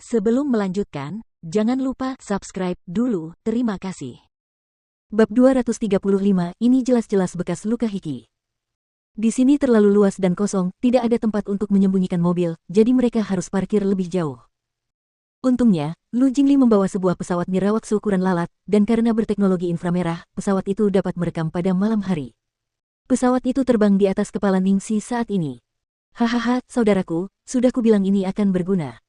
Sebelum melanjutkan, jangan lupa subscribe dulu, terima kasih. Bab 235, ini jelas-jelas bekas luka Hiki. Di sini terlalu luas dan kosong, tidak ada tempat untuk menyembunyikan mobil, jadi mereka harus parkir lebih jauh. Untungnya, Lu Jingli membawa sebuah pesawat nirawak seukuran lalat, dan karena berteknologi inframerah, pesawat itu dapat merekam pada malam hari. Pesawat itu terbang di atas kepala Ningxi saat ini. Hahaha, saudaraku, sudah kubilang ini akan berguna.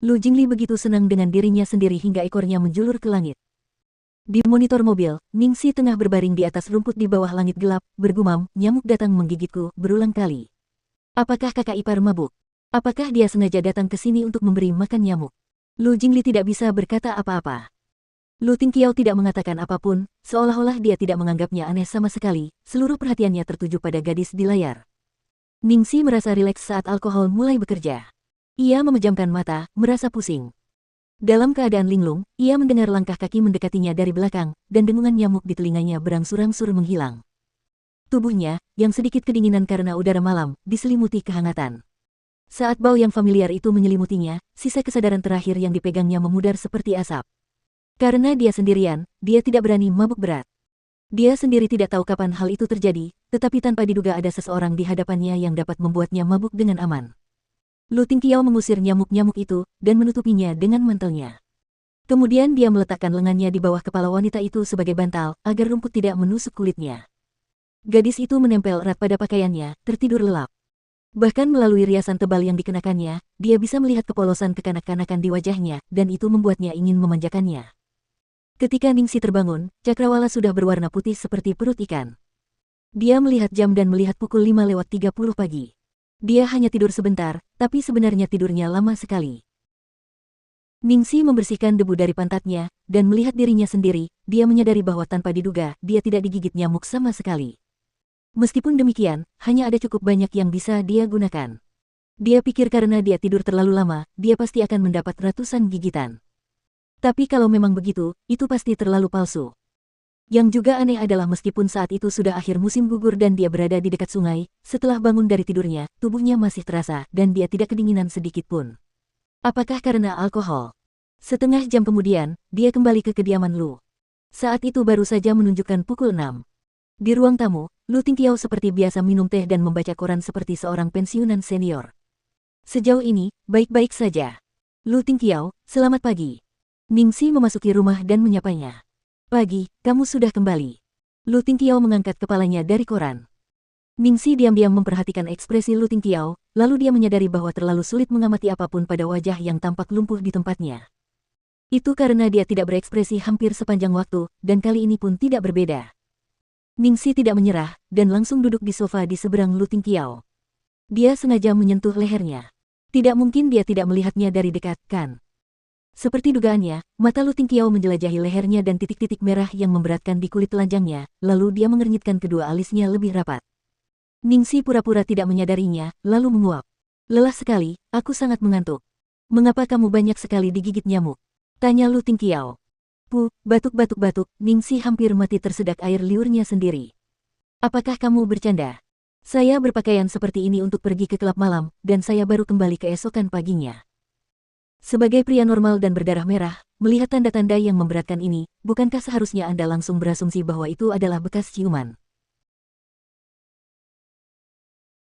Lu Jingli begitu senang dengan dirinya sendiri hingga ekornya menjulur ke langit. Di monitor mobil, Ningxi tengah berbaring di atas rumput di bawah langit gelap, bergumam, nyamuk datang menggigitku, berulang kali. Apakah kakak ipar mabuk? Apakah dia sengaja datang ke sini untuk memberi makan nyamuk? Lu Jingli tidak bisa berkata apa-apa. Lu Tingqiao tidak mengatakan apapun, seolah-olah dia tidak menganggapnya aneh sama sekali, seluruh perhatiannya tertuju pada gadis di layar. Ningxi merasa rileks saat alkohol mulai bekerja. Ia memejamkan mata, merasa pusing. Dalam keadaan linglung, ia mendengar langkah kaki mendekatinya dari belakang, dan dengungan nyamuk di telinganya berangsur-angsur menghilang. Tubuhnya, yang sedikit kedinginan karena udara malam, diselimuti kehangatan. Saat bau yang familiar itu menyelimutinya, sisa kesadaran terakhir yang dipegangnya memudar seperti asap. Karena dia sendirian, dia tidak berani mabuk berat. Dia sendiri tidak tahu kapan hal itu terjadi, tetapi tanpa diduga ada seseorang di hadapannya yang dapat membuatnya mabuk dengan aman. Lu Tingqiao mengusir nyamuk-nyamuk itu, dan menutupinya dengan mantelnya. Kemudian dia meletakkan lengannya di bawah kepala wanita itu sebagai bantal, agar rumput tidak menusuk kulitnya. Gadis itu menempel erat pada pakaiannya, tertidur lelap. Bahkan melalui riasan tebal yang dikenakannya, dia bisa melihat kepolosan kekanak-kanakan di wajahnya, dan itu membuatnya ingin memanjakannya. Ketika Ningxi terbangun, cakrawala sudah berwarna putih seperti perut ikan. Dia melihat jam dan melihat pukul 5:30 pagi. Dia hanya tidur sebentar, tapi sebenarnya tidurnya lama sekali. Ningxi membersihkan debu dari pantatnya, dan melihat dirinya sendiri, dia menyadari bahwa tanpa diduga, dia tidak digigit nyamuk sama sekali. Meskipun demikian, hanya ada cukup banyak yang bisa dia gunakan. Dia pikir karena dia tidur terlalu lama, dia pasti akan mendapat ratusan gigitan. Tapi kalau memang begitu, itu pasti terlalu palsu. Yang juga aneh adalah meskipun saat itu sudah akhir musim gugur dan dia berada di dekat sungai, setelah bangun dari tidurnya, tubuhnya masih terasa, dan dia tidak kedinginan sedikit pun. Apakah karena alkohol? Setengah jam kemudian, dia kembali ke kediaman Lu. Saat itu baru saja menunjukkan pukul 6. Di ruang tamu, Lu Tingqiao seperti biasa minum teh dan membaca koran seperti seorang pensiunan senior. Sejauh ini, baik-baik saja. Lu Tingqiao, selamat pagi. Ningxi memasuki rumah dan menyapanya. Pagi, kamu sudah kembali. Lu Tingqiao mengangkat kepalanya dari koran. Ningxi diam-diam memperhatikan ekspresi Lu Tingqiao, lalu dia menyadari bahwa terlalu sulit mengamati apapun pada wajah yang tampak lumpuh di tempatnya. Itu karena dia tidak berekspresi hampir sepanjang waktu, dan kali ini pun tidak berbeda. Ningxi tidak menyerah, dan langsung duduk di sofa di seberang Lu Tingqiao. Dia sengaja menyentuh lehernya. Tidak mungkin dia tidak melihatnya dari dekat, kan? Seperti dugaannya, mata Lu Tingqiao menjelajahi lehernya dan titik-titik merah yang memberatkan di kulit telanjangnya, lalu dia mengernyitkan kedua alisnya lebih rapat. Ningxi pura-pura tidak menyadarinya, lalu menguap. Lelah sekali, aku sangat mengantuk. Mengapa kamu banyak sekali digigit nyamuk? Tanya Lu Tingqiao. Batuk-batuk-batuk, Ningxi hampir mati tersedak air liurnya sendiri. Apakah kamu bercanda? Saya berpakaian seperti ini untuk pergi ke klub malam, dan saya baru kembali keesokan paginya. Sebagai pria normal dan berdarah merah, melihat tanda-tanda yang memberatkan ini, bukankah seharusnya Anda langsung berasumsi bahwa itu adalah bekas ciuman?